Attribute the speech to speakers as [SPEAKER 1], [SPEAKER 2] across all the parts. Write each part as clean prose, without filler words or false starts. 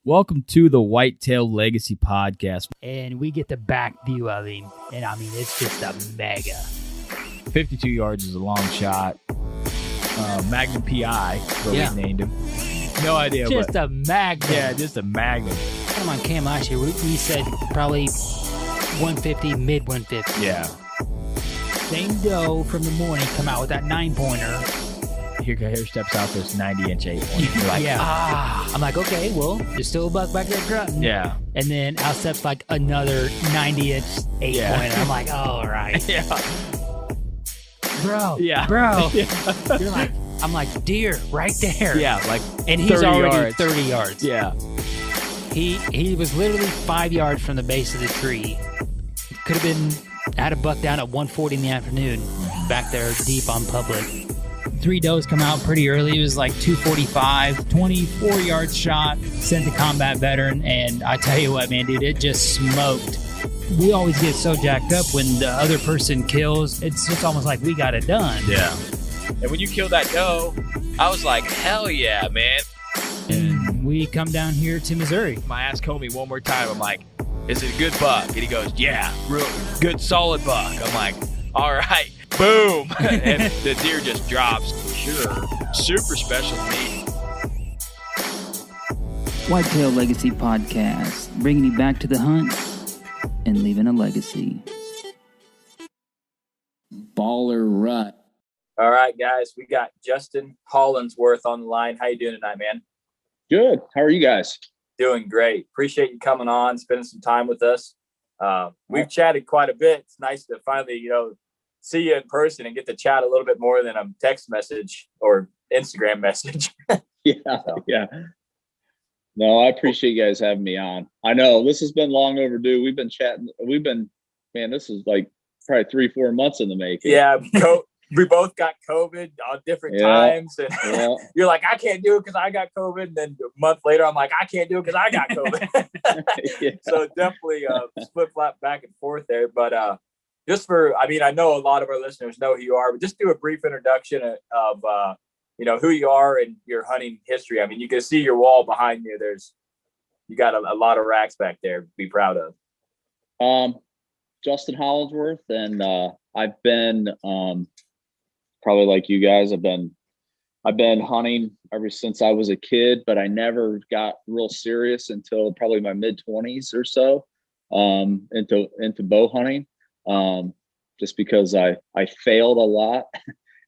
[SPEAKER 1] Welcome to the Whitetail Legacy Podcast.
[SPEAKER 2] And we get the back view of him. And I mean, it's just a mega.
[SPEAKER 1] 52 yards is a long shot. Magnum PI is what we named him. No idea.
[SPEAKER 2] Just a magnum.
[SPEAKER 1] Yeah, just a magnum.
[SPEAKER 2] Come on, Cam last year, we said probably 150, mid 150.
[SPEAKER 1] Yeah.
[SPEAKER 2] Same doe from the morning come out with that 9-pointer.
[SPEAKER 1] Here steps out this 90-inch 8-pointer. You're like,
[SPEAKER 2] I'm like, okay, well, there's still a buck back there grunting.
[SPEAKER 1] Yeah.
[SPEAKER 2] And then out steps like another 90-inch 8-pointer. I'm like, all right.
[SPEAKER 1] Yeah.
[SPEAKER 2] Bro.
[SPEAKER 1] Yeah.
[SPEAKER 2] Bro.
[SPEAKER 1] Yeah.
[SPEAKER 2] You're like, I'm like, deer, right there.
[SPEAKER 1] Yeah, like
[SPEAKER 2] and he's
[SPEAKER 1] 30
[SPEAKER 2] already
[SPEAKER 1] yards.
[SPEAKER 2] 30 yards.
[SPEAKER 1] Yeah.
[SPEAKER 2] He was literally 5 yards from the base of the tree. Could have been, had a buck down at 1:40 in the afternoon, back there deep on public. 3 does come out pretty early. It was like 245, 24 yards shot, sent the combat veteran, and I tell you what, man, dude, it just smoked. We always get so jacked up when the other person kills. It's just almost like we got it done.
[SPEAKER 1] Yeah. And when you killed that doe, I was like, hell yeah, man.
[SPEAKER 2] And we come down here to Missouri.
[SPEAKER 1] My ass told me one more time, I'm like, is it a good buck? And he goes, yeah, real good, solid buck. I'm like, all right, boom. And the deer just drops. Sure. Super special meat.
[SPEAKER 3] Whitetail Legacy Podcast, bringing you back to the hunt and leaving a legacy. Baller rut.
[SPEAKER 4] All right, guys, we got Justin Hollandsworth on the line. How you doing tonight, man?
[SPEAKER 5] Good. How are you guys?
[SPEAKER 4] Doing great. Appreciate you coming on, spending some time with us. We've chatted quite a bit. It's nice to finally, see you in person and get to chat a little bit more than a text message or Instagram message.
[SPEAKER 5] Yeah. No, I appreciate you guys having me on. I know this has been long overdue. We've been chatting. This is like probably 3-4 months in the making.
[SPEAKER 4] Yeah. We both got COVID on different times. And you're like, I can't do it because I got COVID. And then a month later, I'm like, I can't do it because I got COVID. So definitely flip-flop back and forth there. But I know a lot of our listeners know who you are, but just do a brief introduction of who you are and your hunting history. I mean, you can see your wall behind you. You got a lot of racks back there to be proud of.
[SPEAKER 5] Justin Hollandsworth, and I've been probably like you guys. I've been hunting ever since I was a kid, but I never got real serious until probably my mid-20s or so into bow hunting. Just because I failed a lot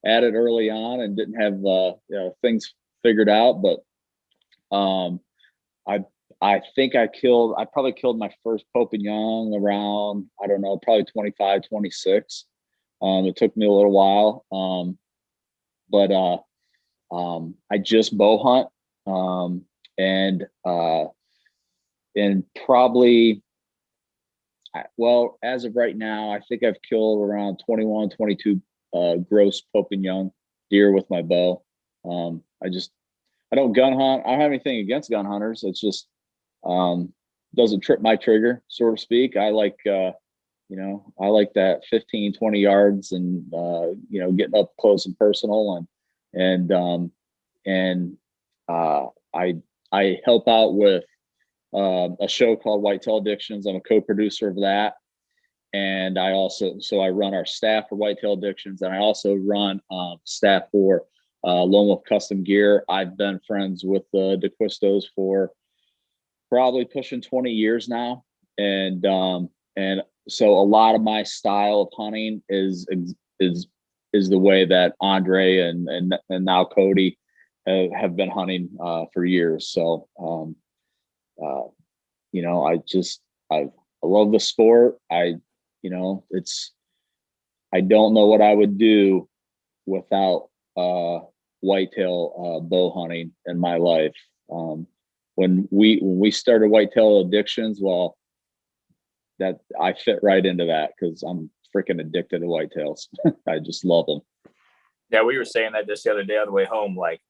[SPEAKER 5] at it early on and didn't have things figured out. But I think I probably killed my first Pope and Young around, I don't know, probably 25, 26. It took me a little while. But I just bow hunt. And probably, as of right now, I think I've killed around 21, 22 gross Pope and Young deer with my bow. I don't gun hunt. I don't have anything against gun hunters. It's just doesn't trip my trigger, so to speak. I like that 15, 20 yards and getting up close and personal, and I help out with a show called Whitetail Addictions. I'm a co-producer of that. And I run our staff for Whitetail Addictions, and I also run staff for Lone Wolf Custom Gear. I've been friends with the DeQuistos for probably pushing 20 years now. And so a lot of my style of hunting is the way that Andre and now Cody have been hunting for years. So, I love the sport. I don't know what I would do without whitetail bow hunting in my life. When we started Whitetail Addictions, that I fit right into that because I'm freaking addicted to whitetails. I just love them.
[SPEAKER 4] Yeah, we were saying that just the other day on the way home. Like,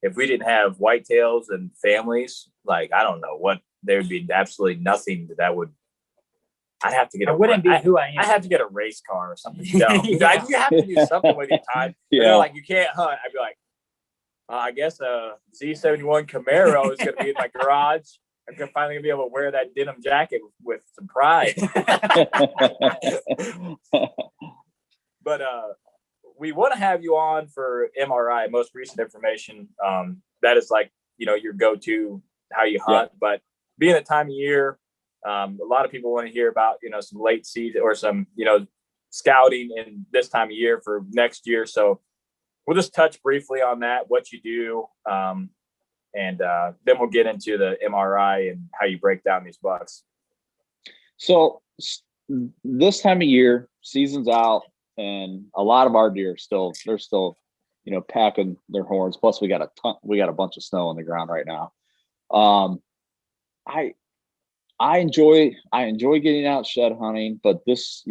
[SPEAKER 4] if we didn't have whitetails and families, like, I don't know what, there would be absolutely nothing that would. I'd have to get.
[SPEAKER 2] Who I am.
[SPEAKER 4] I have to get a race car or something. No, you have to do something with your time.
[SPEAKER 5] Yeah,
[SPEAKER 4] like, you can't hunt. I'd be like, I guess a Z71 Camaro is going to be in my garage. I'm finally gonna be able to wear that denim jacket with some pride. But we want to have you on for MRI, most recent information. That is like, your go-to how you hunt. Yeah. But being a time of year, a lot of people want to hear about, some late season or some, scouting in this time of year for next year. So we'll just touch briefly on that, what you do. And then we'll get into the MRI and how you break down these bucks.
[SPEAKER 5] So this time of year, season's out, and a lot of our deer they're still, packing their horns. Plus we got a bunch of snow on the ground right now. I enjoy getting out shed hunting, but this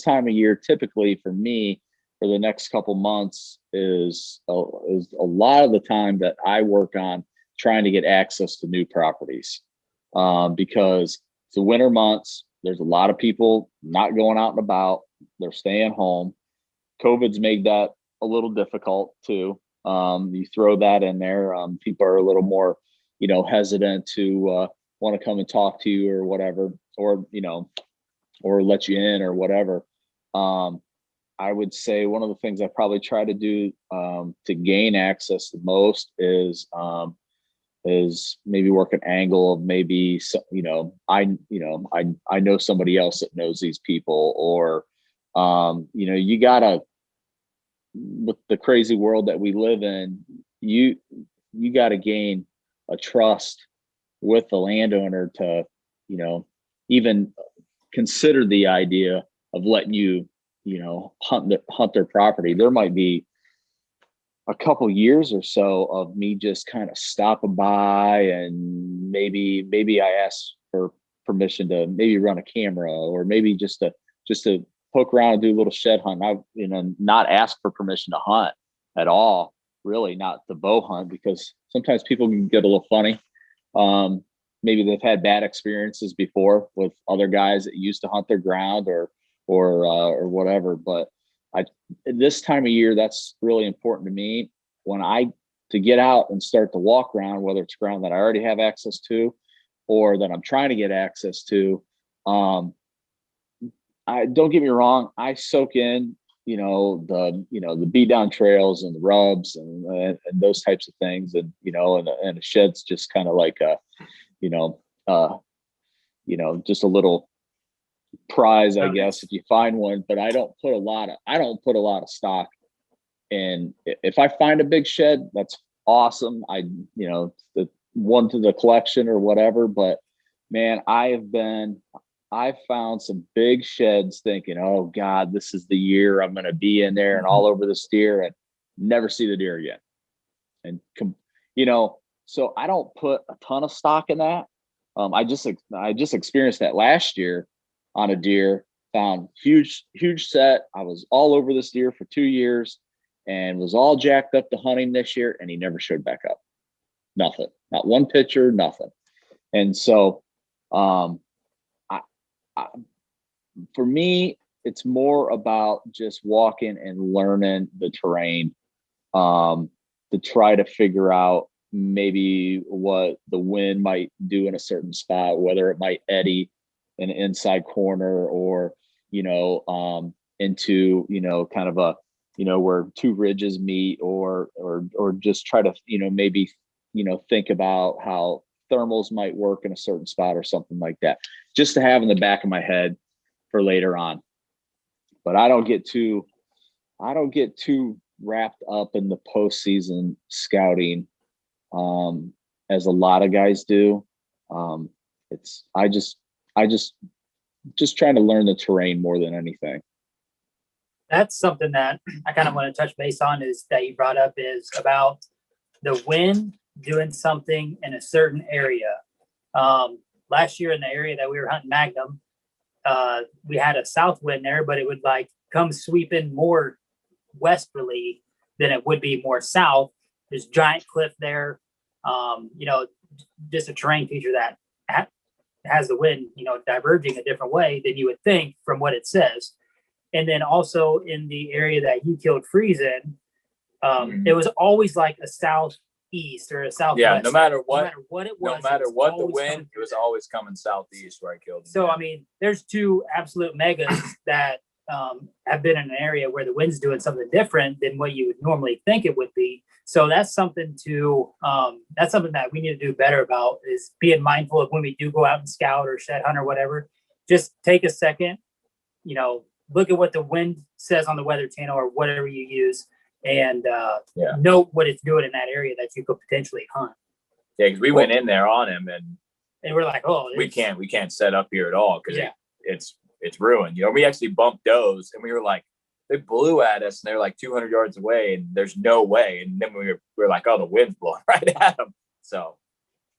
[SPEAKER 5] time of year, typically for me, for the next couple months is a lot of the time that I work on trying to get access to new properties, because it's the winter months. There's a lot of people not going out and about. They're staying home. COVID's made that a little difficult too. You throw that in there. People are a little more, hesitant to want to come and talk to you or whatever, or let you in or whatever. I would say one of the things I probably try to do to gain access the most is maybe work an angle of maybe, I know somebody else that knows these people, or, you gotta, with the crazy world that we live in, you gotta gain a trust with the landowner to, even consider the idea of letting you, hunt their property. There might be a couple years or so of me just kind of stopping by, and maybe I ask for permission to maybe run a camera, or maybe just to poke around and do a little shed hunt. Not ask for permission to hunt at all, really, not to bow hunt, because sometimes people can get a little funny. Maybe they've had bad experiences before with other guys that used to hunt their ground or whatever. But this time of year, that's really important to me. To get out and start to walk around, whether it's ground that I already have access to or that I'm trying to get access to. Don't get me wrong, I soak in, the beat down trails and the rubs and those types of things. And, and the shed's just kind of like just a little prize, I guess, if you find one. But I don't put a lot of stock in. If I find a big shed, that's awesome. The one to the collection or whatever. But man, I found some big sheds thinking, oh God, this is the year I'm going to be in there and all over this deer, and never see the deer again. And, so I don't put a ton of stock in that. I just experienced that last year on a deer, found huge set. I was all over this deer for 2 years and was all jacked up to hunting this year, and he never showed back up. Nothing, not one picture, nothing. And so, for me, it's more about just walking and learning the terrain, to try to figure out maybe what the wind might do in a certain spot, whether it might eddy an inside corner or, into, kind of a, where two ridges meet, or just try to, maybe, think about how thermals might work in a certain spot or something like that, just to have in the back of my head for later on. But I don't get too wrapped up in the postseason scouting, as a lot of guys do. I just trying to learn the terrain more than anything.
[SPEAKER 6] That's something that I kind of want to touch base on, is that you brought up, is about the wind doing something in a certain area. Last year in the area that we were hunting Magnum, we had a south wind there, but it would come sweeping more westerly than it would be more south. There's giant cliff there, just a terrain feature that has the wind, diverging a different way than you would think from what it says. And then also in the area that you killed Freeze in, it was always like a south east or a southwest.
[SPEAKER 4] Yeah, no matter what
[SPEAKER 6] it was,
[SPEAKER 4] no matter what the
[SPEAKER 6] always
[SPEAKER 4] wind,
[SPEAKER 6] coming
[SPEAKER 4] it was always coming southeast where I killed him.
[SPEAKER 6] So, I mean, there's two absolute megas that have been in an area where the wind's doing something different than what you would normally think it would be. So that's something that we need to do better about, is being mindful of when we do go out and scout or shed hunt or whatever. Just take a second, look at what the wind says on the Weather Channel or whatever you use, and note what it's doing in that area that you could potentially hunt.
[SPEAKER 4] Yeah, because we went in there on him
[SPEAKER 6] and we're like, oh,
[SPEAKER 4] we can't set up here at all because it's ruined. We actually bumped does and we were like, they blew at us and they're like 200 yards away and there's no way. And then we were like, oh, the wind's blowing right at them. So.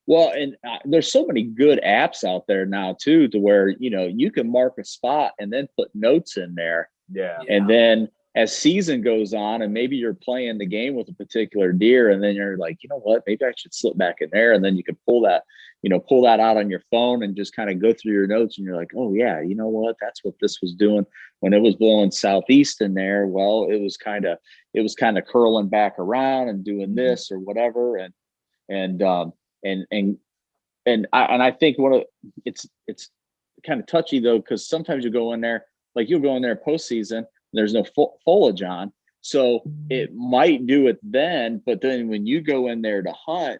[SPEAKER 5] Well, and there's so many good apps out there now too, to where, you can mark a spot and then put notes in there.
[SPEAKER 4] Yeah.
[SPEAKER 5] And then as season goes on and maybe you're playing the game with a particular deer and then you're like, you know what, maybe I should slip back in there. And then you can pull that out on your phone and just kind of go through your notes. And you're like, oh yeah, you know what, that's what this was doing when it was blowing southeast in there. Well, it was kind of curling back around and doing this or whatever. And I think it's kind of touchy though, because sometimes you go in there, like you'll go in there postseason, there's no foliage on, so it might do it then. But then when you go in there to hunt,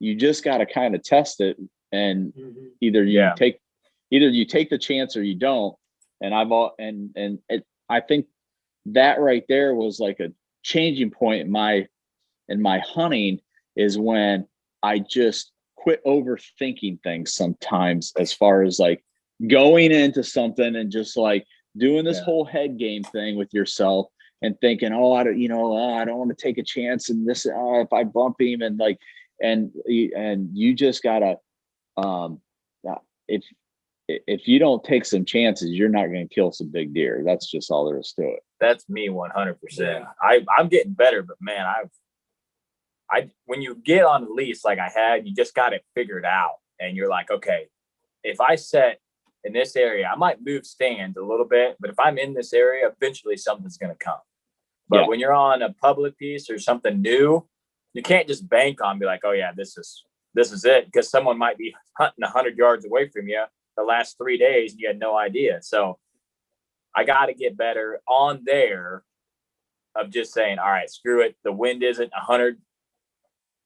[SPEAKER 5] you just got to kind of test it, and either you take the chance or you don't. And I think that right there was like a changing point in my hunting, is when I just quit overthinking things sometimes, as far as like going into something and just like doing this whole head game thing with yourself and thinking, I don't want to take a chance and this, if I bump him, and like, and you just gotta, if you don't take some chances, you're not going to kill some big deer. That's just all there is to it.
[SPEAKER 4] That's me 100%. I'm getting better, but man, when you get on the lease like I had, you just got it figured out. And you're like, okay, if I set in this area, I might move stands a little bit, but if I'm in this area, eventually something's going to come. But when you're on a public piece or something new, you can't just bank on, be like, oh yeah, this is it. Because someone might be hunting 100 yards away from you the last 3 days and you had no idea. So I got to get better on there of just saying, all right, screw it. The wind isn't 100.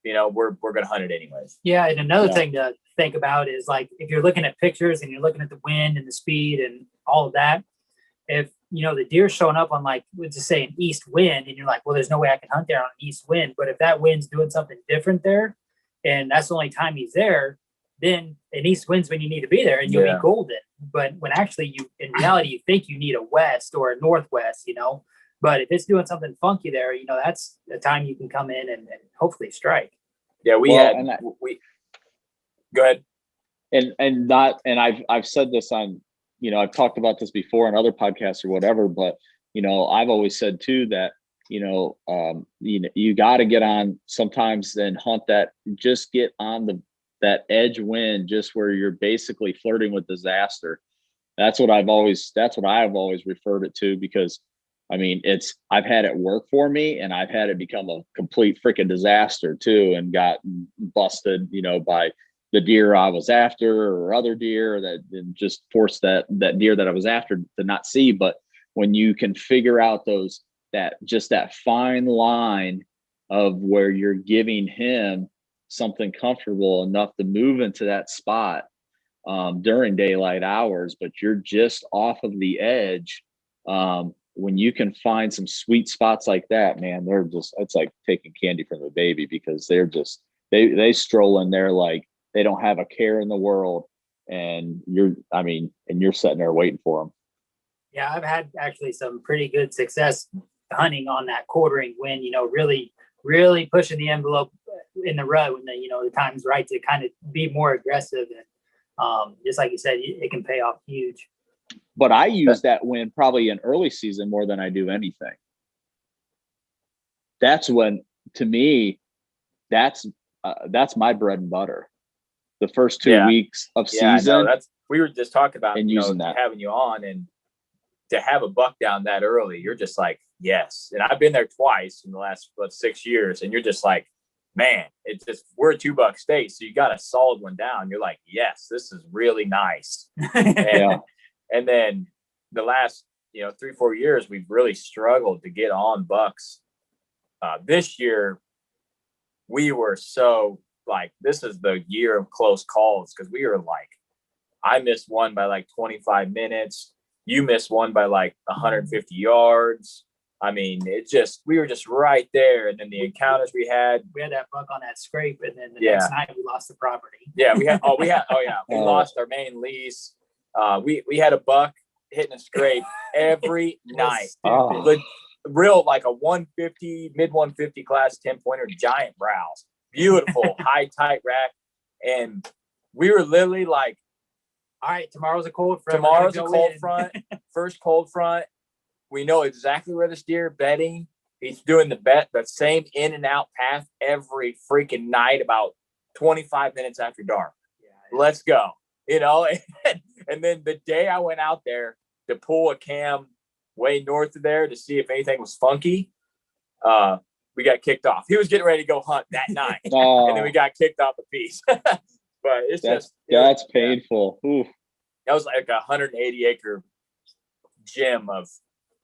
[SPEAKER 4] We're going to hunt it anyways.
[SPEAKER 6] Yeah. And another thing to think about is, like, if you're looking at pictures and you're looking at the wind and the speed and all of that, if, the deer's showing up on, like, let's just say an east wind, and you're like, well, there's no way I can hunt there on an east wind. But if that wind's doing something different there, and that's the only time he's there, then an east wind's when you need to be there and you'll be golden. But when actually in reality, you think you need a west or a northwest, but if it's doing something funky there, that's the time you can come in and hopefully strike.
[SPEAKER 4] Yeah, go ahead.
[SPEAKER 5] And I've said this on, I've talked about this before on other podcasts or whatever, but, I've always said too that, you got to get on sometimes and hunt that, just get on that edge wind, just where you're basically flirting with disaster. That's what I've always referred it to, because I mean, I've had it work for me, and I've had it become a complete freaking disaster too, and got busted, by the deer I was after or other deer that just forced that deer that I was after to not see. But when you can figure out that fine line of where you're giving him something comfortable enough to move into that spot during daylight hours, but you're just off of the edge. When you can find some sweet spots like that, man, it's like taking candy from a baby, because they're just, they stroll in there like they don't have a care in the world. And you're sitting there waiting for them.
[SPEAKER 6] Yeah. I've had actually some pretty good success hunting on that quartering wind, really, really pushing the envelope in the rut when the time's right to kind of be more aggressive. And just like you said, it can pay off huge.
[SPEAKER 5] But I use that wind probably in early season more than I do anything. That's when, to me, that's my bread and butter. The first 2 weeks of season.
[SPEAKER 4] We were just talking about
[SPEAKER 5] and using that,
[SPEAKER 4] having you on, and to have a buck down that early, you're just like, yes. And I've been there twice in the last 6 years, and you're just like, man, it's just, we're a $2 state, so you got a solid one down. You're like, yes, this is really nice. And then the last 3-4 years, we've really struggled to get on bucks. This year we were so like, this is the year of close calls, because we were like, I missed one by like 25 minutes. You missed one by like 150 yards. I mean, we were just right there. And then the encounters we had
[SPEAKER 6] that buck on that scrape, and then the next night we lost the property.
[SPEAKER 4] Yeah, we lost our main lease. We had a buck hitting a scrape every night. Real, like a 150, mid 150 class 10-pointer, giant brows, beautiful high tight rack. And we were literally like, all right, tomorrow's a cold front. First cold front. We know exactly where this deer bedding. He's doing the same in and out path every freaking night, about 25 minutes after dark. Let's go. And then the day I went out there to pull a cam way north of there to see if anything was funky, we got kicked off. He was getting ready to go hunt that night. And then we got kicked off the piece. But
[SPEAKER 5] that's painful. Oof.
[SPEAKER 4] That was like a 180-acre gym of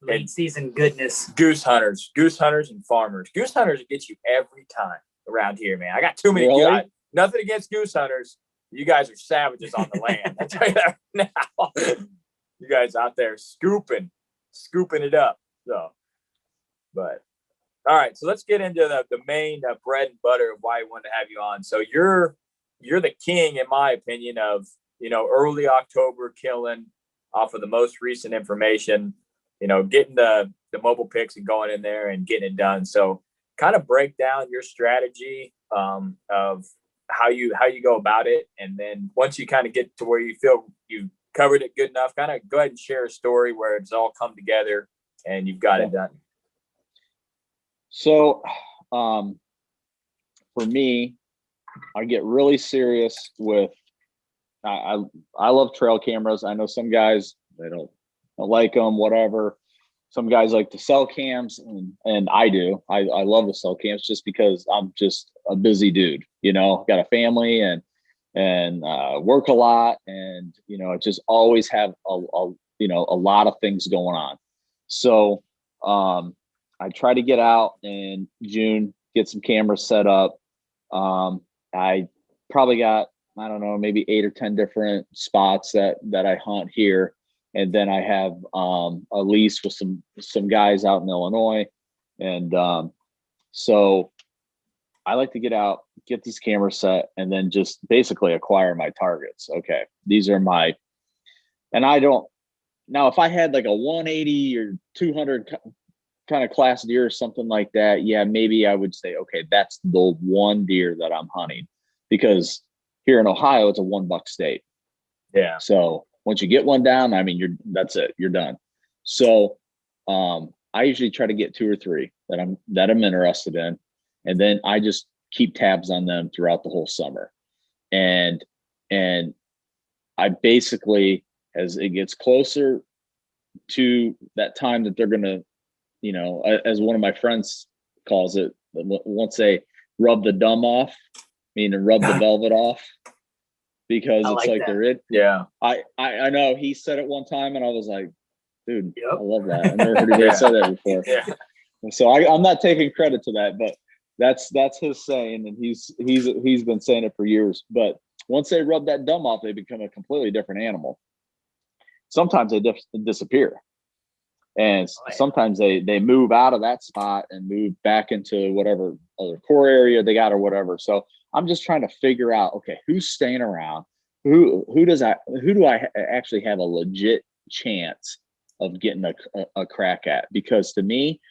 [SPEAKER 6] late season goodness.
[SPEAKER 4] Goose hunters and farmers. Goose hunters get you every time around here, man. I got too many.
[SPEAKER 5] Really?
[SPEAKER 4] Nothing against goose hunters. You guys are savages on the land. I tell you that now. You guys out there scooping it up. So, but all right. So let's get into the main bread and butter of why I wanted to have you on. So you're the king, in my opinion, of early October killing off of the most recent information. Getting the mobile picks and going in there and getting it done. So kind of break down your strategy of how you go about it. And then once you kind of get to where you feel you covered it good enough, kind of go ahead and share a story where it's all come together and you've got it done.
[SPEAKER 5] So for me, I get really serious with, I love trail cameras. I know some guys, they don't like them, whatever. Some guys like to sell cams, and I do. I love to sell cams just because I'm just a busy dude, got a family and work a lot, and I just always have a lot of things going on. So I try to get out in June, get some cameras set up. I probably got, I don't know, maybe 8 or 10 different spots that I hunt here. And then I have a lease with some guys out in Illinois. And so I like to get out, get these cameras set, and then just basically acquire my targets. Okay, these are my, and I don't, now if I had like a 180 or 200 kind of class deer or something like that, yeah, maybe I would say, okay, that's the one deer that I'm hunting, because here in Ohio, it's a $1 state.
[SPEAKER 4] Yeah.
[SPEAKER 5] So once you get one down, I mean, that's it, you're done. So I usually try to get 2 or 3 that I'm interested in. And then I just keep tabs on them throughout the whole summer. And I basically, as it gets closer to that time that they're going to, as one of my friends calls it, once they rub the dumb off, meaning rub the velvet off, because it's like they're it.
[SPEAKER 4] Yeah.
[SPEAKER 5] I know he said it one time and I was like, dude, I love that. I never heard anybody say that before.
[SPEAKER 4] Yeah.
[SPEAKER 5] So I'm not taking credit to that, but that's his saying, and he's been saying it for years. But once they rub that dumb off, they become a completely different animal. Sometimes they disappear, and sometimes they move out of that spot and move back into whatever other core area they got or whatever. So I'm just trying to figure out, okay, who's staying around, who do I actually have a legit chance of getting a crack at? Because to me,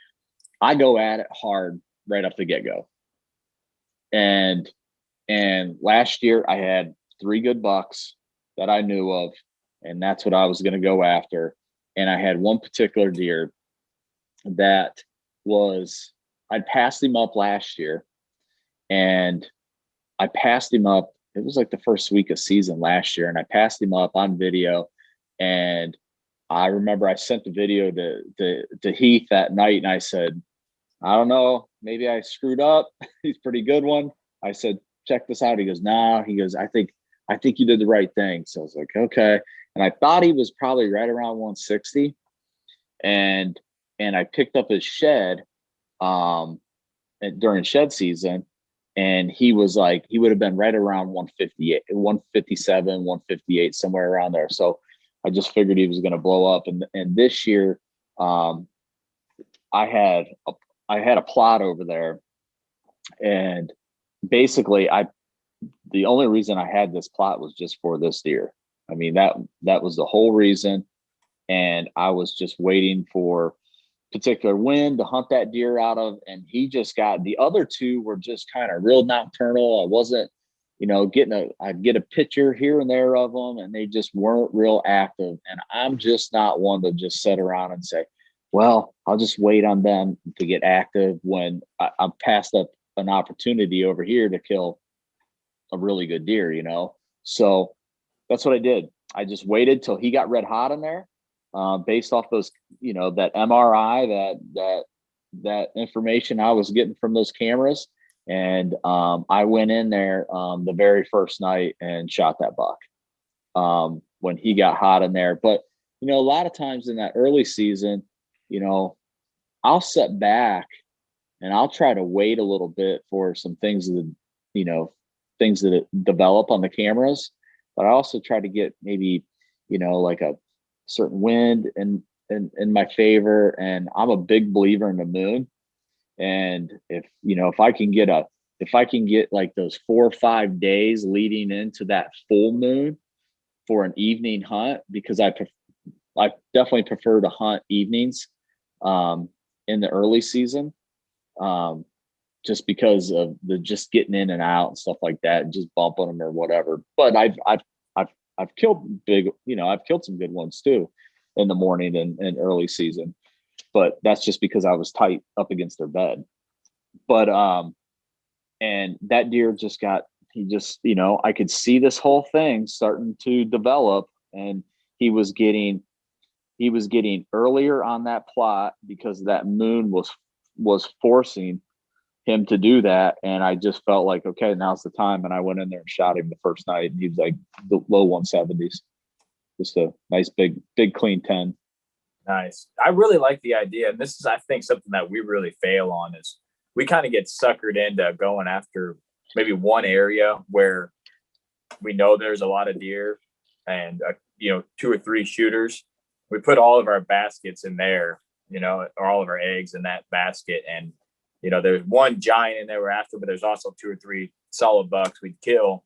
[SPEAKER 5] I go at it hard right off the get-go. And last year I had 3 good bucks that I knew of, and that's what I was going to go after. And I had one particular deer that I'd passed him up last year, and I passed him up. It was like the first week of season last year, and I passed him up on video. And I remember I sent the video to Heath that night, and I said, I don't know, maybe I screwed up. He's a pretty good one. I said, check this out. He goes, nah. He goes, I think you did the right thing. So I was like, okay. And I thought he was probably right around 160. And I picked up his shed during shed season, and he was like, he would have been right around 158, 157, 158, somewhere around there. So I just figured he was going to blow up. And this year, I had a plot over there, and basically the only reason I had this plot was just for this deer. I mean, that was the whole reason. And I was just waiting for particular wind to hunt that deer out of. And he just got, the other two were just kind of real nocturnal. I wasn't, I'd get a picture here and there of them, and they just weren't real active. And I'm just not one to just sit around and say, well, I'll just wait on them to get active when I'm passed up an opportunity over here to kill a really good deer, So that's what I did. I just waited till he got red hot in there, based off those, that MRI, that information I was getting from those cameras. And I went in there the very first night and shot that buck when he got hot in there. But, a lot of times in that early season, I'll sit back and I'll try to wait a little bit for some things that develop on the cameras. But I also try to get maybe, like a certain wind in my favor. And I'm a big believer in the moon. And if I can get like those 4 or 5 days leading into that full moon for an evening hunt, because I definitely prefer to hunt evenings in the early season, just because of the just getting in and out and stuff like that, and just bumping them or whatever. But I've killed I've killed some good ones too in the morning and early season. But that's just because I was tight up against their bed. But and that deer I could see this whole thing starting to develop, and he was getting earlier on that plot because that moon was forcing him to do that. And I just felt like, okay, now's the time. And I went in there and shot him the first night, and he was like the low 170s, just a nice big clean 10.
[SPEAKER 4] Nice. I really like the idea. And this is, I think, something that we really fail on is we kind of get suckered into going after maybe one area where we know there's a lot of deer and, 2 or 3 shooters. We put all of our baskets in there, or all of our eggs in that basket. And, there's one giant in there we're after, but there's also 2 or 3 solid bucks we'd kill.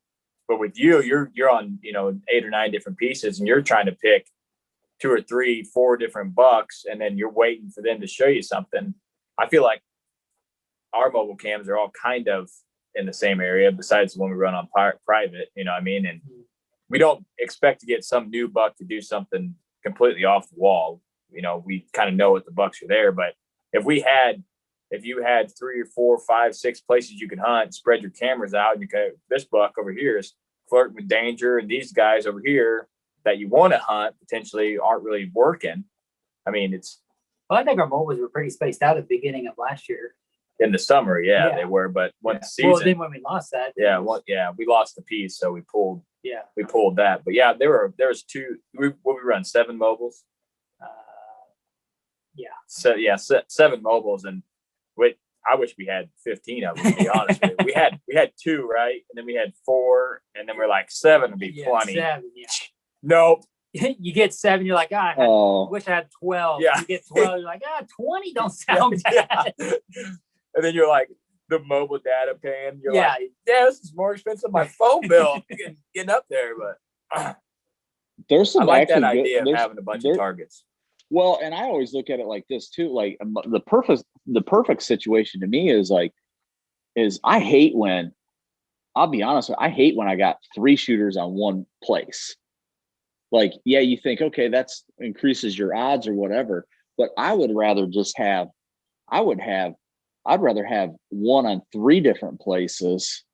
[SPEAKER 4] But with you, you're on, 8 or 9 different pieces, and you're trying to pick 2 or 3, 4 different bucks, and then you're waiting for them to show you something. I feel like our mobile cams are all kind of in the same area, besides the one we run on private, you know what I mean? And we don't expect to get some new buck to do something completely off the wall. We kind of know what the bucks are there. But if you had 3 or 4, 5, 6 places you could hunt, spread your cameras out, and you could, this buck over here is flirting with danger, and these guys over here that you want to hunt potentially aren't really working. I mean,
[SPEAKER 6] I think our mobiles were pretty spaced out at the beginning of last year.
[SPEAKER 4] In the summer, yeah. They were, but once season.
[SPEAKER 6] Well, then when we lost that.
[SPEAKER 4] We lost the piece, so we pulled.
[SPEAKER 6] Yeah.
[SPEAKER 4] We pulled that, but yeah, there's 2. We run 7 mobiles. So 7 mobiles, and I wish we had 15 of them. To be honest with you, we had 2, right, and then we had 4, and then we're like 7 would be plenty.
[SPEAKER 6] 7, yeah.
[SPEAKER 4] Nope.
[SPEAKER 6] You get 7, you're like, I wish I had 12.
[SPEAKER 4] Yeah.
[SPEAKER 6] You get 12, you're like, 20 don't sound bad.
[SPEAKER 4] And then you're like, the mobile data pan. You're like, this is more expensive than my phone bill. Getting up there, but
[SPEAKER 5] there's some.
[SPEAKER 4] I like that idea of having a bunch of targets.
[SPEAKER 5] Well, and I always look at it like this too. Like the perfect situation to me is I hate when, I'll be honest, I hate when I got 3 shooters on one place. Like, yeah, you think, okay, that's increases your odds or whatever, but I would rather just I'd rather have 1 on 3 different places,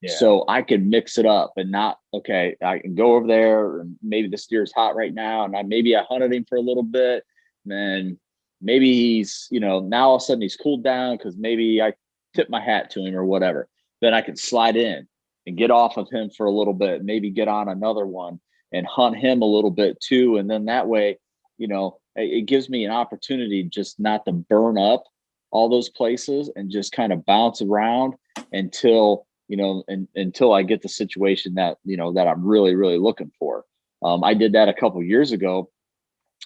[SPEAKER 5] so I can mix it up and not, okay, I can go over there, and maybe this deer's hot right now, and maybe I hunted him for a little bit, and then maybe he's, now all of a sudden he's cooled down because maybe I tip my hat to him or whatever. Then I can slide in and get off of him for a little bit, maybe get on another one and hunt him a little bit too. And then that way, it gives me an opportunity just not to burn up all those places and just kind of bounce around until I get the situation that, that I'm really, really looking for. I did that a couple of years ago.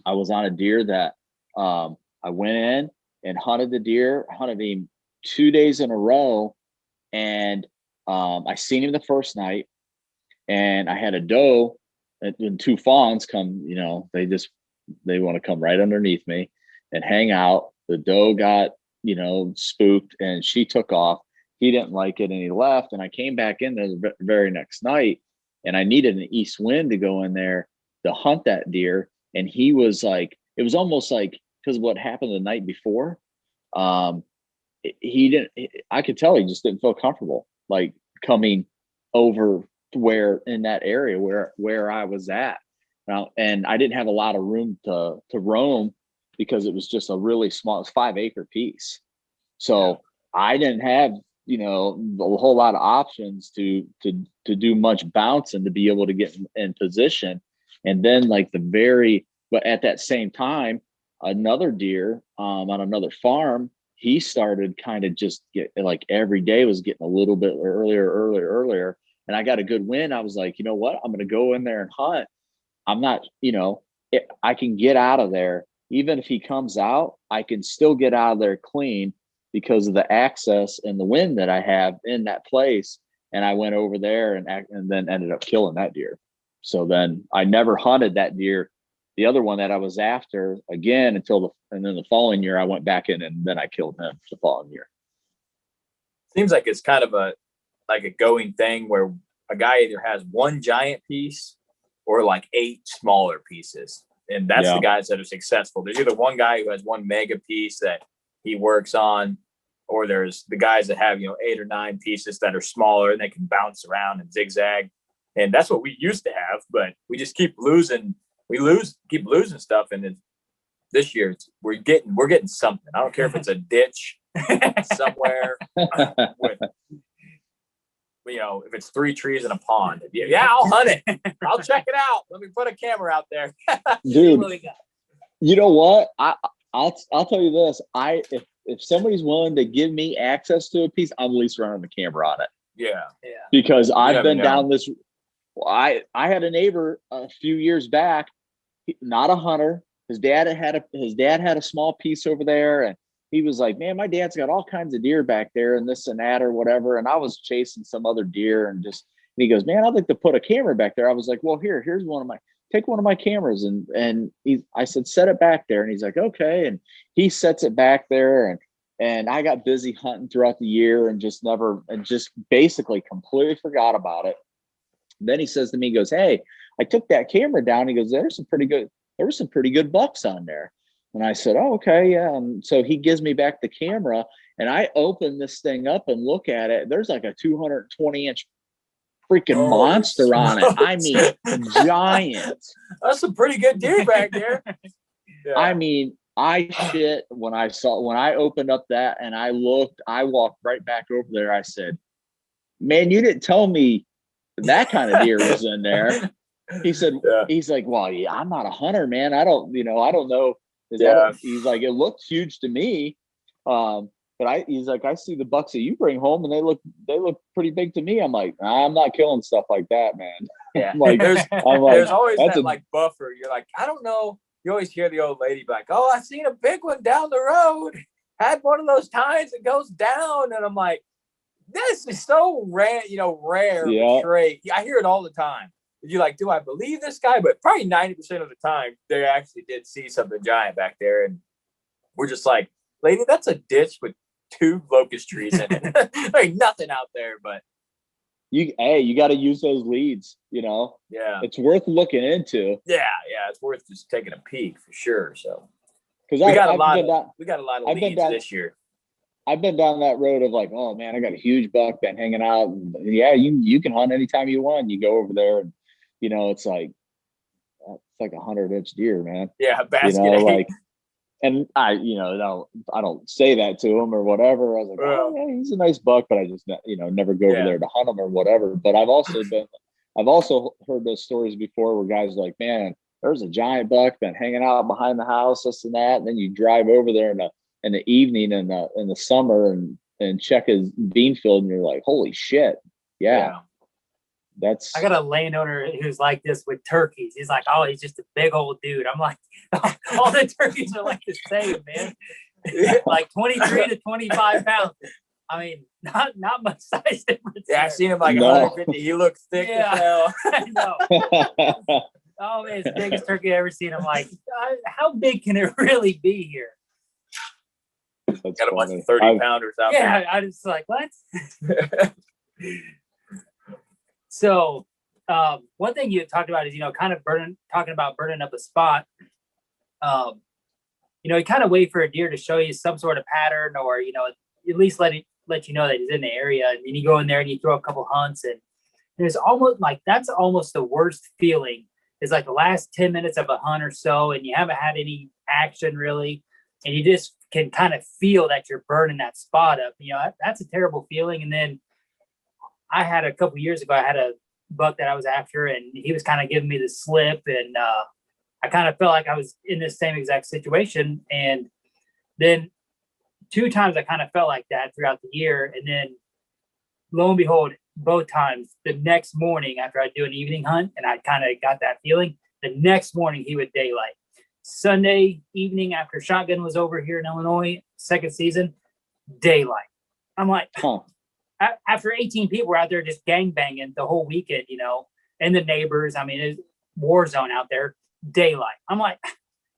[SPEAKER 5] I was on a deer that I went in and hunted him 2 days in a row. And I seen him the first night, and I had a doe and 2 fawns come, they want to come right underneath me and hang out. The doe got, spooked, and she took off. He didn't like it and he left. And I came back in there the very next night, and I needed an east wind to go in there to hunt that deer. And he was like, it was almost like, because of what happened the night before, I could tell he just didn't feel comfortable, like coming over where in that area where I was at. And I didn't have a lot of room to roam because it was just a really small, 5-acre piece. So I didn't have, a whole lot of options to do much bouncing to be able to get in position. And then but at that same time, another deer on another farm, he started kind of just every day was getting a little bit earlier. And I got a good win. I was like, you know what? I'm going to go in there and hunt. I'm not, I can get out of there. Even if he comes out, I can still get out of there clean because of the access and the wind that I have in that place. And I went over there and then ended up killing that deer. So then I never hunted that deer, the other one that I was after again and then the following year I went back in and then I killed him the following year.
[SPEAKER 4] Seems like it's kind of a going thing where a guy either has one giant piece or 8 smaller pieces. And that's the guys that are successful. There's either one guy who has one mega piece that he works on, or there's the guys that have, 8 or 9 pieces that are smaller and they can bounce around and zigzag. And that's what we used to have, but we just keep losing. Keep losing stuff. And this year we're getting something. I don't care if it's a ditch somewhere with, if it's 3 trees and a pond. Yeah, I'll hunt it. I'll check it out. Let me put a camera out there.
[SPEAKER 5] Dude, you know what? I'll tell you this. If somebody's willing to give me access to a piece, I'm at least running the camera on it.
[SPEAKER 4] Yeah.
[SPEAKER 5] Because I've been down this. I had a neighbor a few years back, not a hunter. His dad had a small piece over there, and he was like, "Man, my dad's got all kinds of deer back there, and this and that or whatever." And I was chasing some other deer, and he goes, "Man, I'd like to put a camera back there." I was like, "Well, here's take one of my cameras," and I said, "Set it back there," and he's like, "Okay," and he sets it back there, and I got busy hunting throughout the year and just basically completely forgot about it. Then he says to me, he goes, "Hey, I took that camera down." He goes, there were some pretty good bucks on there. And I said, "Oh, okay, yeah." And so he gives me back the camera, and I open this thing up and look at it. There's like a 220-inch freaking monster on it. I mean, giant.
[SPEAKER 4] That's some pretty good deer back there. Yeah.
[SPEAKER 5] I mean, I shit when I opened up that and I walked right back over there. I said, "Man, you didn't tell me that kind of deer was in there." He said, He's like, "Well, yeah, I'm not a hunter, man. I don't know." He's like, "It looked huge to me." But he's like, "I see the bucks that you bring home and they look pretty big to me." I'm like, "I'm not killing stuff like that, man."
[SPEAKER 4] Yeah.
[SPEAKER 5] there's
[SPEAKER 4] always that buffer. You're like, I don't know. You always hear the old lady like, "Oh, I seen a big one down the road. Had one of those tines that goes down." And I'm like, this is so rare, trait. I hear it all the time. You're like, do I believe this guy? But probably 90% of the time, they actually did see something giant back there. And we're just like, "Lady, that's a ditch with 2 locust trees in it." There ain't nothing out there, but
[SPEAKER 5] you got to use those leads,
[SPEAKER 4] Yeah.
[SPEAKER 5] It's worth looking into.
[SPEAKER 4] Yeah. It's worth just taking a peek for sure. So
[SPEAKER 5] because
[SPEAKER 4] we got a lot of leads this year.
[SPEAKER 5] I've been down that road of like, "Oh man, I got a huge buck been hanging out." And yeah, you can hunt anytime you want. You go over there and it's like 100-inch deer, man.
[SPEAKER 4] Yeah, basket.
[SPEAKER 5] And I don't say that to him or whatever. I was like, oh yeah, he's a nice buck, but I just, never go over there to hunt him or whatever. But I've also heard those stories before where guys are like, man, there's a giant buck been hanging out behind the house, this and that. And then you drive over there in the evening in the summer and check his bean field, and you're like, holy shit. Yeah.
[SPEAKER 6] I got a landowner who's like this with turkeys. He's like, oh, he's just a big old dude. I'm like, all the turkeys are like the same, man. Like 23 to 25 pounds. I mean, not much size difference.
[SPEAKER 4] Yeah, I've seen him like 150. He looks thick as hell.
[SPEAKER 6] I know. Oh man, it's the biggest turkey I've ever seen. I'm like, how big can it really be here?
[SPEAKER 4] That's got a bunch of 30-pounders out there.
[SPEAKER 6] Yeah, I just like, what? So one thing you talked about is, kind of talking about burning up a spot. You kind of wait for a deer to show you some sort of pattern, or, at least let you know that he's in the area. And then you go in there and you throw a couple hunts, and there's almost like, that's almost the worst feeling, is like the last 10 minutes of a hunt or so, and you haven't had any action really, and you just can kind of feel that you're burning that spot up. That's a terrible feeling. And then I had a couple years ago, I had a buck that I was after, and he was kind of giving me the slip, and I kind of felt like I was in this same exact situation. And then 2 times I kind of felt like that throughout the year. And then lo and behold, both times the next morning after I'd do an evening hunt and I kind of got that feeling, the next morning he would daylight. Sunday evening after shotgun was over here in Illinois, second season, daylight. I'm like, after 18 people were out there just gangbanging the whole weekend, and the neighbors, I mean, it's war zone out there, daylight. I'm like,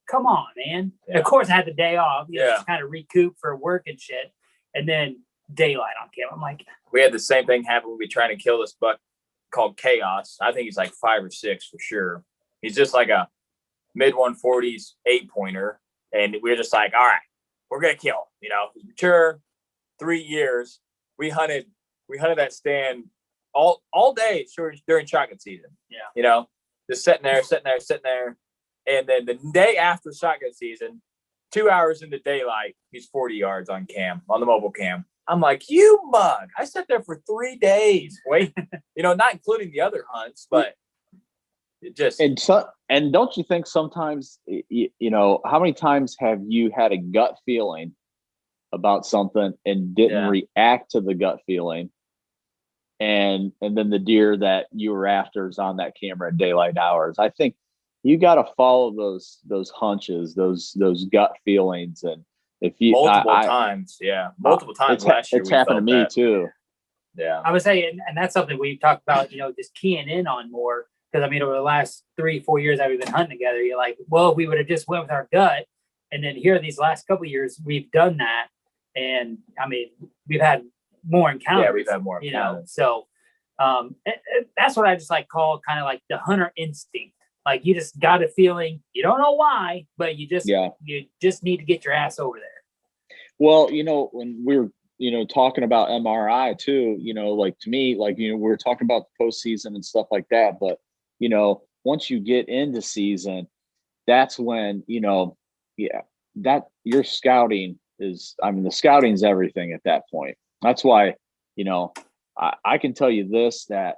[SPEAKER 6] come on, man. Yeah. Of course I had the day off, just kind of recoup for work and shit. And then daylight on camera. I'm like,
[SPEAKER 4] we had the same thing happen when we tried to kill this buck called Chaos. I think he's like 5 or 6 for sure. He's just like a mid 140s 8-pointer. And we were just like, all right, we're going to kill, he's mature, 3 years. We hunted that stand all day during shotgun season. Yeah. Just sitting there. And then the day after shotgun season, 2 hours into daylight, he's 40 yards on the mobile cam. I'm like, you mug. I sat there for 3 days. Wait, not including the other hunts, but it just.
[SPEAKER 5] And don't you think sometimes, how many times have you had a gut feeling about something and didn't react to the gut feeling, and then the deer that you were after is on that camera at daylight hours? I think you got to follow those hunches, those gut feelings, and if you
[SPEAKER 4] multiple times last year
[SPEAKER 5] it's happened to me too.
[SPEAKER 6] Yeah, I would say, and that's something we've talked about, just keying in on more, because I mean, over the last 3-4 years that we've been hunting together, you're like, well, we would have just went with our gut, and then here these last couple of years we've done that. And I mean, we've had more encounters.
[SPEAKER 4] Yeah, we've had more encounters.
[SPEAKER 6] So that's what I just like call kind of like the hunter instinct. Like, you just got a feeling, you don't know why, but you just need to get your ass over there.
[SPEAKER 5] Well, when we're talking about MRI too, like to me, like we're talking about the postseason and stuff like that. But once you get into season, that's when that your scouting is, I mean, the scouting is everything at that point. That's why, I can tell you this, that,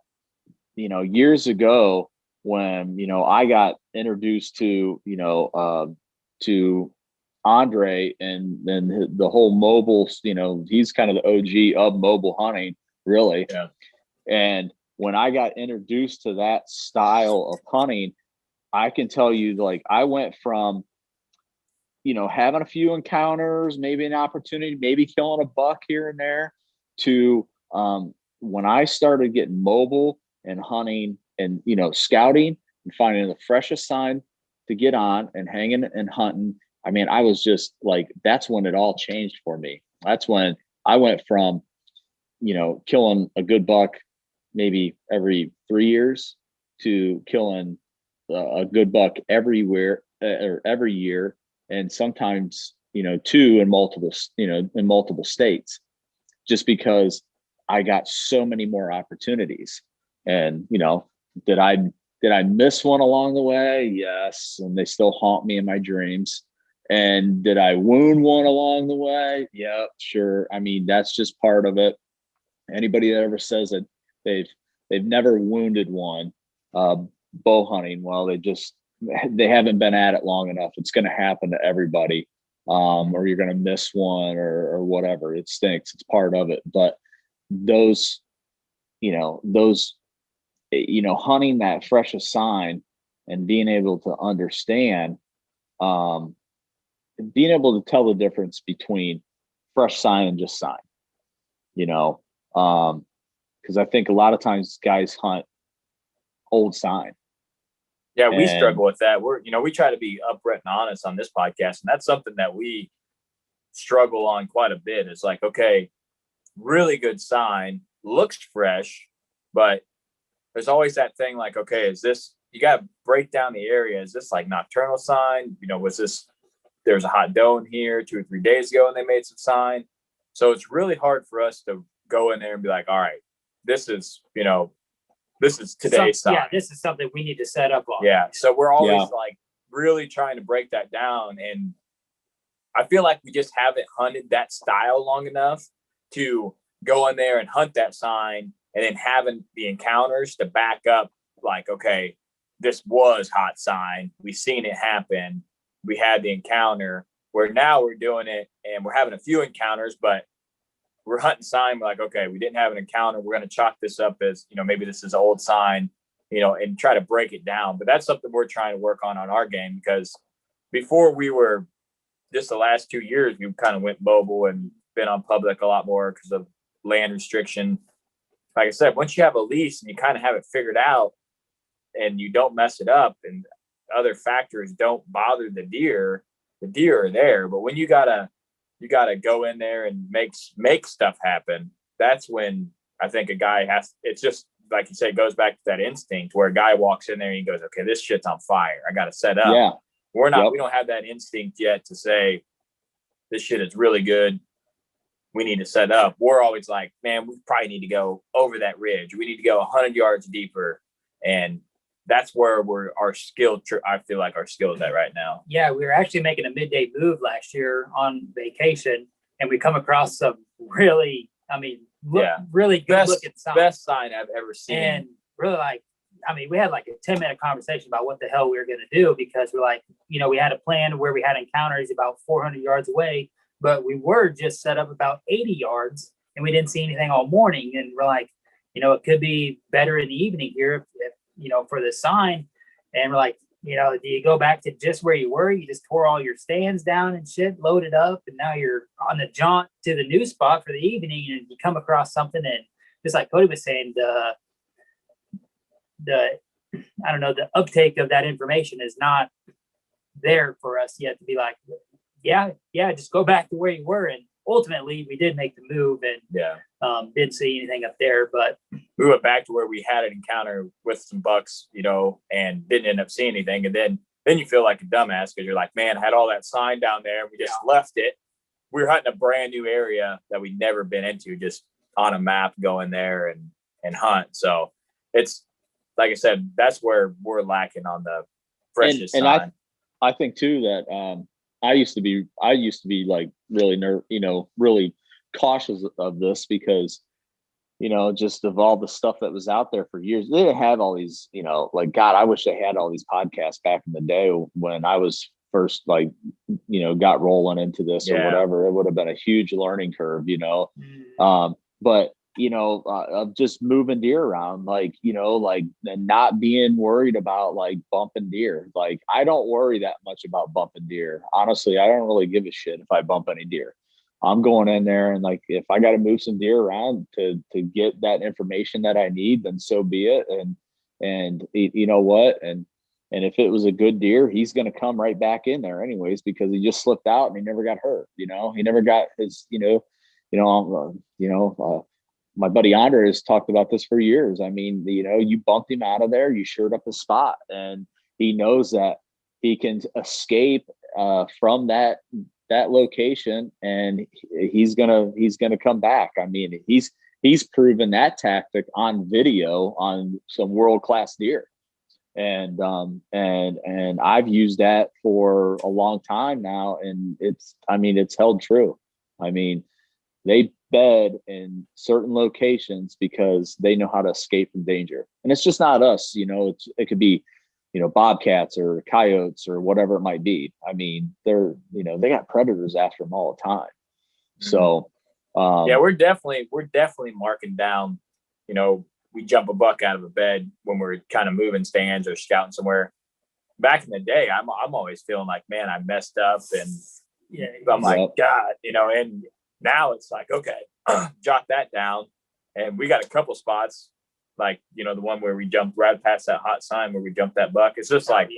[SPEAKER 5] years ago when, I got introduced to, to Andre and then the whole mobile, he's kind of the OG of mobile hunting, really. Yeah. And when I got introduced to that style of hunting, I can tell you, like, I went from, having a few encounters, maybe an opportunity, maybe killing a buck here and there, to when I started getting mobile and hunting and, scouting and finding the freshest sign to get on and hanging and hunting. I mean, I was just like, that's when it all changed for me. That's when I went from, killing a good buck maybe every 3 years to killing a good buck everywhere or every year. And sometimes, 2 in multiple states, just because I got so many more opportunities. And, did I miss one along the way? Yes. And they still haunt me in my dreams. And did I wound one along the way? Yeah, sure. I mean, that's just part of it. Anybody that ever says that they've never wounded one bow hunting, well, they haven't been at it long enough. It's going to happen to everybody, or you're going to miss one or whatever. It stinks. It's part of it. But those hunting that freshest sign and being able to understand, being able to tell the difference between fresh sign and just sign, because I think a lot of times guys hunt old sign.
[SPEAKER 4] Yeah, we struggle with that. We try to be upfront and honest on this podcast, and that's something that we struggle on quite a bit. It's like, okay, really good sign, looks fresh, but there's always that thing like, okay, you got to break down the area. Is this like nocturnal sign? There's a hot doe in here 2 or 3 days ago and they made some sign. So it's really hard for us to go in there and be like, all right, this is today's sign.
[SPEAKER 6] Yeah, this is something we need to set up on.
[SPEAKER 4] Yeah. So we're always like really trying to break that down. And I feel like we just haven't hunted that style long enough to go in there and hunt that sign and then having the encounters to back up like, okay, this was hot sign. We've seen it happen. We had the encounter, where now we're doing it and we're having a few encounters, but we're hunting sign. We're like, okay, we didn't have an encounter. We're going to chalk this up as, maybe this is old sign, and try to break it down. But that's something we're trying to work on our game, because before we were just the last 2 years, we kind of went mobile and been on public a lot more because of land restriction. Like I said, once you have a lease and you kind of have it figured out and you don't mess it up and other factors don't bother the deer are there. But when you gotta go in there and make stuff happen, that's when I think a guy it's just like you say, it goes back to that instinct where a guy walks in there and he goes, okay, this shit's on fire. I got to set up.
[SPEAKER 5] Yeah.
[SPEAKER 4] We don't have that instinct yet to say this shit is really good. We need to set up. We're always like, man, we probably need to go over that ridge. We need to go 100 yards deeper. And that's where our skill, I feel like our skill is at right now.
[SPEAKER 6] Yeah, we were actually making a midday move last year on vacation, and we come across some really, really good looking sign.
[SPEAKER 4] Best sign I've ever seen.
[SPEAKER 6] And really we had like a 10-minute conversation about what the hell we were going to do, because we're like, we had a plan where we had encounters about 400 yards away, but we were just set up about 80 yards and we didn't see anything all morning. And we're like, it could be better in the evening here if for the sign. And we're like, do you go back to just where you were? You just tore all your stands down and shit, loaded up, and now you're on the jaunt to the new spot for the evening, and you come across something, and just like Cody was saying, the uptake of that information is not there for us yet to be like, yeah, just go back to where you were. And ultimately we did make the move and didn't see anything up there, but
[SPEAKER 4] we went back to where we had an encounter with some bucks, and didn't end up seeing anything. And then you feel like a dumbass because you're like, man, I had all that sign down there and we just left it. We were hunting a brand new area that we'd never been into, just on a map, going there and hunt. So it's, like I said, that's where we're lacking on the freshest sign.
[SPEAKER 5] And I think too that I used to be like really really cautious of this, because just of all the stuff that was out there for years. They didn't have all these, God, I wish they had all these podcasts back in the day when I was first got rolling into this or whatever. It would have been a huge learning curve, but of just moving deer around, and not being worried about bumping deer. I don't worry that much about bumping deer. Honestly, I don't really give a shit if I bump any deer. I'm going in there and if I got to move some deer around to get that information that I need, then so be it. And you know what? And if it was a good deer, he's going to come right back in there anyways, because he just slipped out and he never got hurt. He never got his, my buddy Andre has talked about this for years. I mean, you bumped him out of there, you shored up his spot, and he knows that he can escape from that location, and he's gonna come back. I mean, he's proven that tactic on video on some world-class deer. And I've used that for a long time now, and it's held true. I mean, they bed in certain locations because they know how to escape from danger. And it's just not us, it could be, bobcats or coyotes or whatever it might be. I mean, they got predators after them all the time. So,
[SPEAKER 4] yeah, we're definitely marking down, we jump a buck out of a bed when we're kind of moving stands or scouting somewhere. Back in the day, I'm always feeling like, man, I messed up, and I'm like, God, and now it's like, okay, jot that down. And we got a couple spots, like, the one where we jumped right past that hot sign where we jumped that buck. It's just like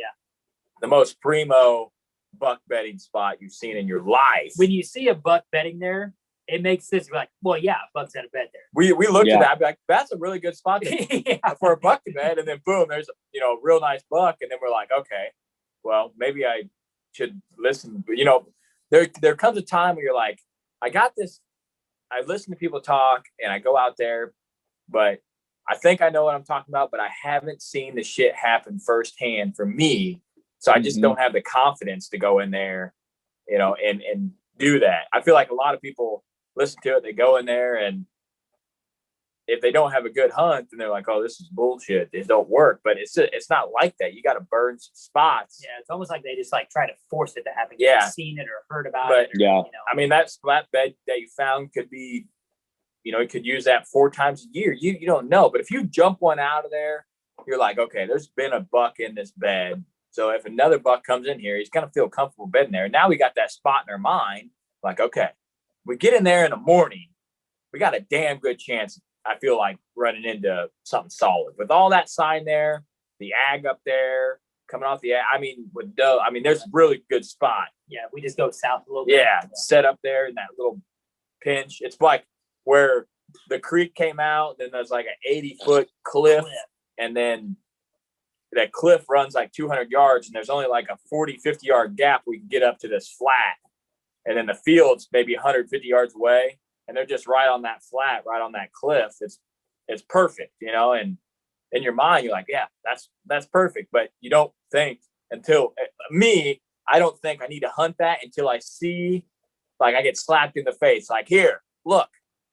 [SPEAKER 4] the most primo buck bedding spot you've seen in your life.
[SPEAKER 6] When you see a buck bedding there, it makes sense. We're like, well, yeah, buck's at a bed there.
[SPEAKER 4] We looked at that, I'd be like, that's a really good spot for a buck to bed. And then boom, there's a real nice buck. And then we're like, okay, well, maybe I should listen. But there comes a time where you're like, I got this. I listen to people talk and I go out there, but I think I know what I'm talking about, but I haven't seen the shit happen firsthand for me. So I just don't have the confidence to go in there, and do that. I feel like a lot of people listen to it, they go in there, and if they don't have a good hunt, then they're like, oh, this is bullshit, it don't work. But it's not like that. You got to burn some spots.
[SPEAKER 6] Yeah, it's almost like they just like try to force it to happen.
[SPEAKER 4] Yeah,
[SPEAKER 6] you've seen it or heard about it.
[SPEAKER 4] I mean, that splat bed that you found could be, you could use that 4 times a year. You don't know. But if you jump one out of there, you're like, okay, there's been a buck in this bed. So if another buck comes in here, he's going to feel comfortable bedding there. Now we got that spot in our mind. Like, okay, we get in there in the morning, we got a damn good chance, I feel like, running into something solid. With all that sign there, the ag up there, coming off the ag, there's a really good spot.
[SPEAKER 6] Yeah, we just go south a little bit.
[SPEAKER 4] Yeah, set up there in that little pinch. It's like where the creek came out, then there's like an 80-foot cliff, and then that cliff runs like 200 yards, and there's only like a 40-50 yard gap we can get up to this flat, and then the field's maybe 150 yards away, and they're just right on that flat, right on that cliff. It's perfect, and in your mind you're like, yeah, that's perfect. But you don't think until I don't think I need to hunt that until I see, like, I get slapped in the face, like, here, look,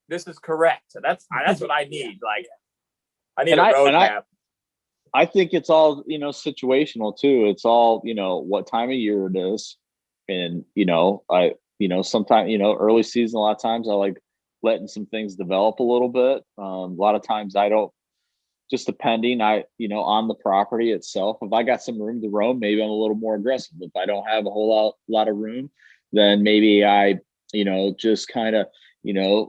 [SPEAKER 4] this is correct. So that's what I need. Like, I need a roadmap.
[SPEAKER 5] I think it's all, situational too. It's all, what time of year it is. And, sometimes, early season, a lot of times I like letting some things develop a little bit. A lot of times I don't, just depending, on the property itself. If I got some room to roam, maybe I'm a little more aggressive. If I don't have a whole lot of room, then maybe I, just kind of,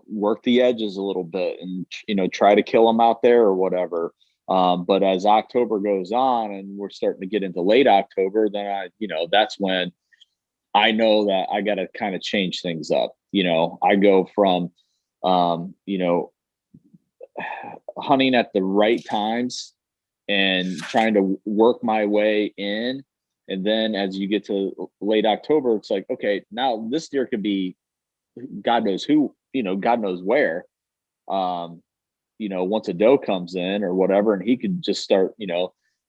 [SPEAKER 5] work the edges a little bit and, try to kill them out there or whatever. But as October goes on and we're starting to get into late October, then that's when I know that I got to kind of change things up. I go from, hunting at the right times and trying to work my way in. And then as you get to late October, it's like, okay, now this deer could be God knows who, God knows where. Once a doe comes in or whatever, and he could just start,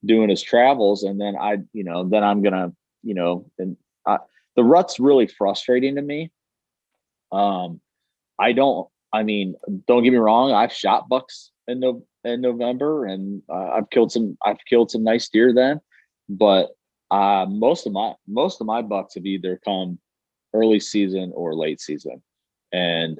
[SPEAKER 5] doing his travels. And then then I'm gonna, the rut's really frustrating to me. Don't get me wrong, I've shot bucks in November, and I've killed some nice deer then, but most of my bucks have either come early season or late season, and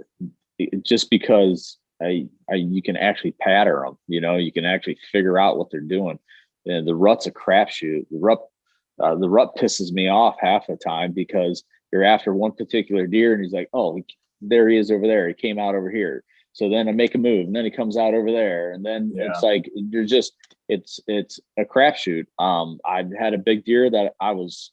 [SPEAKER 5] just because you can actually pattern them, you can actually figure out what they're doing. And the rut's a crapshoot. The rut pisses me off half the time because you're after one particular deer and he's like, oh, there he is over there. He came out over here. So then I make a move and then he comes out over there. And then it's like, it's a crapshoot. I've had a big deer that I was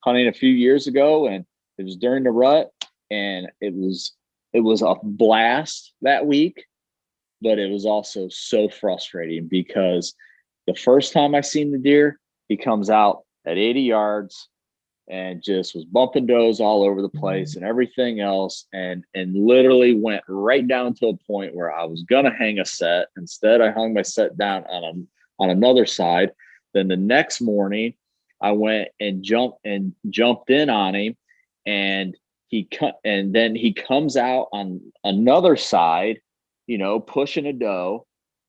[SPEAKER 5] hunting a few years ago, and it was during the rut, and it was a blast that week, but it was also so frustrating because the first time I seen the deer, he comes out at 80 yards and just was bumping does all over the place and everything else, and literally went right down to a point where I was gonna hang a set. Instead, I hung my set down on another side, Then the next morning, I went and jumped in on him, and then he comes out on another side, pushing a doe.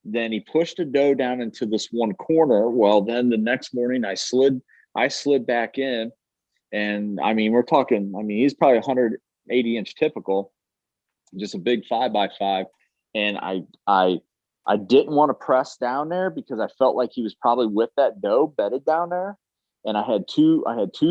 [SPEAKER 5] Then he pushed a doe down into this one corner. Well, then the next morning I slid back in, and we're talking, he's probably 180-inch typical, just a big 5x5. And I didn't want to press down there because I felt like he was probably with that doe bedded down there. And I had two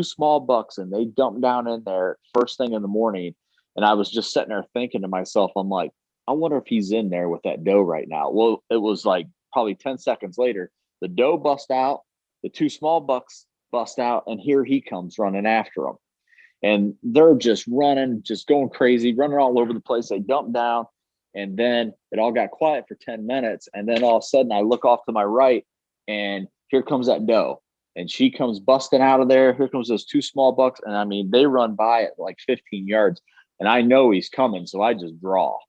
[SPEAKER 5] small bucks, and they dumped down in there first thing in the morning. And I was just sitting there thinking to myself, I'm like, I wonder if he's in there with that doe right now. Well, it was like probably 10 seconds later, the doe bust out, the two small bucks bust out, and here he comes running after them. And they're just running, just going crazy, running all over the place. They dump down, and then it all got quiet for 10 minutes. And then all of a sudden I look off to my right, and here comes that doe. And she comes busting out of there. Here comes those two small bucks. And they run by at like 15 yards. And I know he's coming, so I just draw.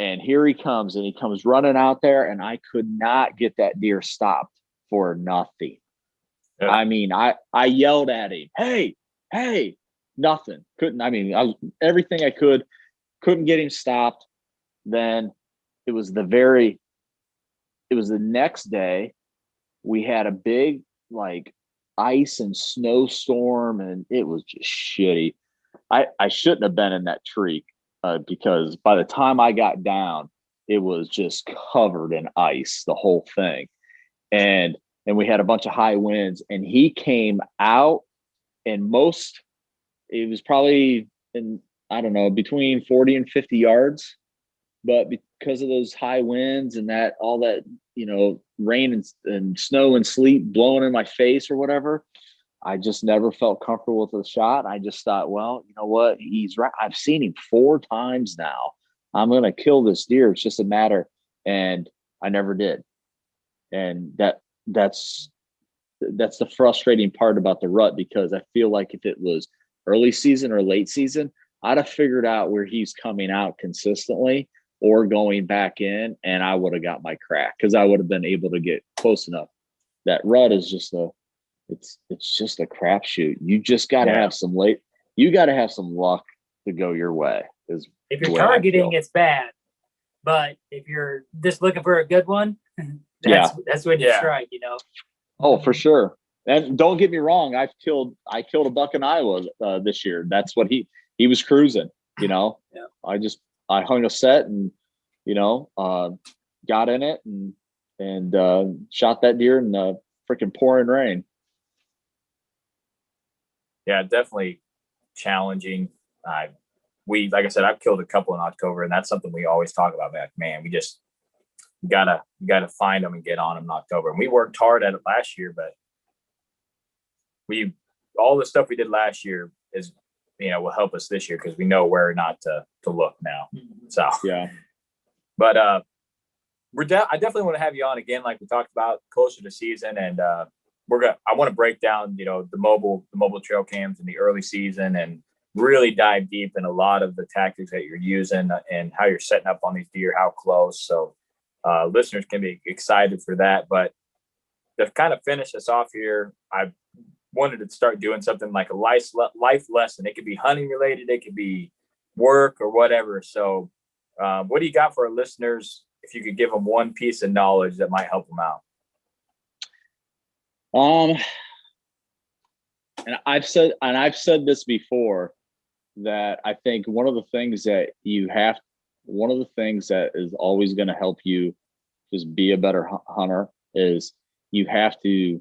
[SPEAKER 5] And here he comes, and he comes running out there, and I could not get that deer stopped for nothing. Yeah. I yelled at him, hey, nothing. Couldn't, I was everything I couldn't get him stopped. Then it was the next day. We had a big like ice and snowstorm, and it was just shitty. I shouldn't have been in that tree. Because by the time I got down, it was just covered in ice, the whole thing. And we had a bunch of high winds, and he came out, and it was probably between 40 and 50 yards. But because of those high winds and all that, rain and snow and sleet blowing in my face or whatever, I just never felt comfortable with the shot. I just thought, well, you know what? He's right. I've seen him 4 times now. I'm going to kill this deer. It's just a matter. And I never did. And that's the frustrating part about the rut, because I feel like if it was early season or late season, I'd have figured out where he's coming out consistently or going back in, and I would have got my crack because I would have been able to get close enough. That rut is just it's just a crapshoot. You just got to have some luck to go your way.
[SPEAKER 6] If you're targeting, it's bad. But if you're just looking for a good one, that's when you strike,
[SPEAKER 5] Oh, for sure. And don't get me wrong, I killed a buck in Iowa this year. That's what he was cruising, Yeah. I hung a set and, got in it and shot that deer in the freaking pouring rain.
[SPEAKER 4] Yeah, definitely challenging. Like I said, I've killed a couple in October, and that's something we always talk about. Man, we just gotta find them and get on them in October. And we worked hard at it last year, but all the stuff we did last year is, will help us this year because we know where not to look now. So
[SPEAKER 5] yeah,
[SPEAKER 4] but I definitely want to have you on again, like we talked about, closer to season, and I want to break down, the mobile trail cams in the early season and really dive deep in a lot of the tactics that you're using and how you're setting up on these deer, how close. So listeners can be excited for that. But to kind of finish us off here, I wanted to start doing something like a life lesson. It could be hunting related, it could be work or whatever. So what do you got for our listeners if you could give them one piece of knowledge that might help them out?
[SPEAKER 5] And I've said this before, that I think one of the things that is always going to help you just be a better hunter is you have to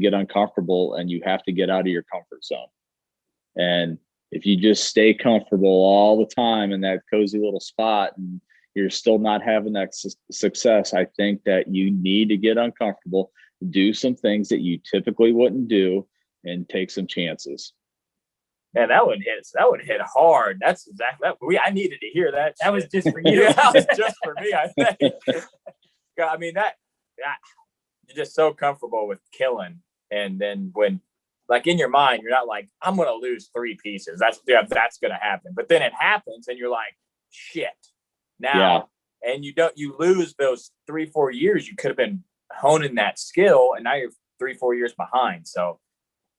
[SPEAKER 5] get uncomfortable, and you have to get out of your comfort zone. And if you just stay comfortable all the time in that cozy little spot and you're still not having that success, I think that you need to get uncomfortable, do some things that you typically wouldn't do, and take some chances.
[SPEAKER 4] Man, that would hit hard. That's exactly that. I needed to hear that.
[SPEAKER 6] That was just for you.
[SPEAKER 4] That was just for me, I think. That you're just so comfortable with killing, and then when, like, in your mind, you're not like, I'm gonna lose 3 pieces. That's gonna happen. But then it happens, and you're like, shit. Now, and you lose those 3-4 years you could have been honing that skill, and now you're 3-4 years behind. So,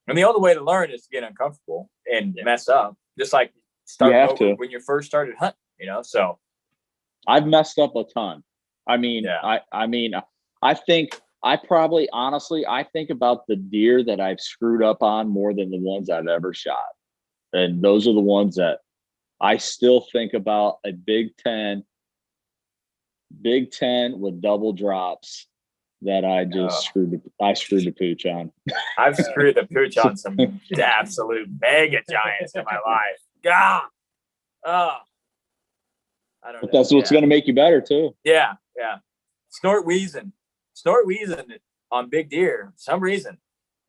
[SPEAKER 4] and the only way to learn is to get uncomfortable and mess up, just like starting over when you first started hunting, so.
[SPEAKER 5] I've messed up a ton. I mean, I think I probably, honestly, I think about the deer that I've screwed up on more than the ones I've ever shot. And those are the ones that I still think about. A Big Ten with double drops that I just screwed the pooch on.
[SPEAKER 4] I've screwed the pooch on some absolute mega giants in my life. God. I don't know.
[SPEAKER 5] But that's what's going to make you better too.
[SPEAKER 4] Yeah. Snort wheezing on big deer. For some reason,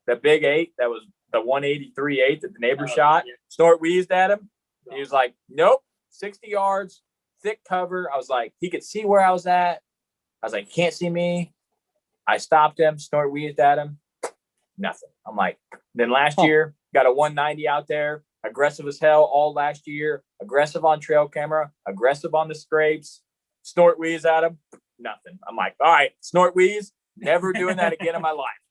[SPEAKER 4] the big 8, that was the 183 that the neighbor shot. Snort wheezed at him. He was like, nope, 60 yards, thick cover. I was like, he could see where I was at. I was like, can't see me. I stopped him. Snort wheezed at him. Nothing. I'm like, then last year, got a 190 out there. Aggressive as hell all last year. Aggressive on trail camera. Aggressive on the scrapes. Snort wheeze at him. Nothing. I'm like, all right, snort wheeze. Never doing that again in my life.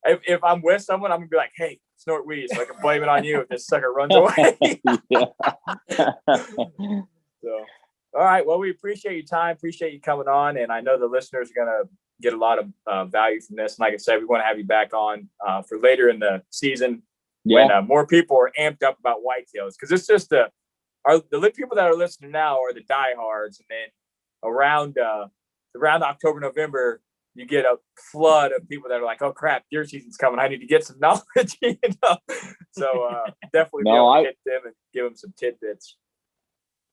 [SPEAKER 4] if I'm with someone, I'm gonna be like, hey, snort wheeze, so I can blame it on you if this sucker runs away. So, all right. Well, we appreciate your time. Appreciate you coming on, and I know the listeners are gonna get a lot of value from this. And like I said, we want to have you back on for later in the season when more people are amped up about whitetails, because it's just the people that are listening now are the diehards, and then around October, November, you get a flood of people that are like, oh crap, deer season's coming. I need to get some knowledge, So definitely hit them and give them some tidbits.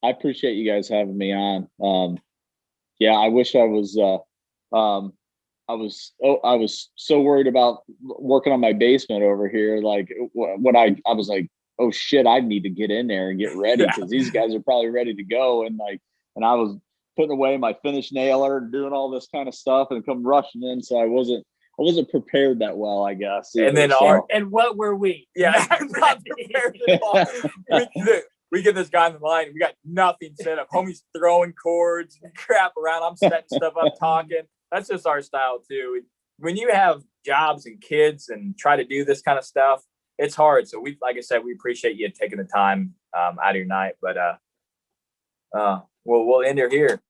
[SPEAKER 5] I appreciate you guys having me on. I wish I was, I was so worried about working on my basement over here. Like when I was like, oh shit, I need to get in there and get ready, because these guys are probably ready to go. And I was putting away my finish nailer and doing all this kind of stuff and come rushing in. So I wasn't prepared that well, I guess.
[SPEAKER 4] And then
[SPEAKER 6] and what were we?
[SPEAKER 4] Yeah, not prepared at all. We get this guy in the line. We got nothing set up. Homie's throwing cords and crap around. I'm setting stuff up, talking. That's just our style too. When you have jobs and kids and try to do this kind of stuff, it's hard. So like I said, we appreciate you taking the time out of your night. But we'll end it here.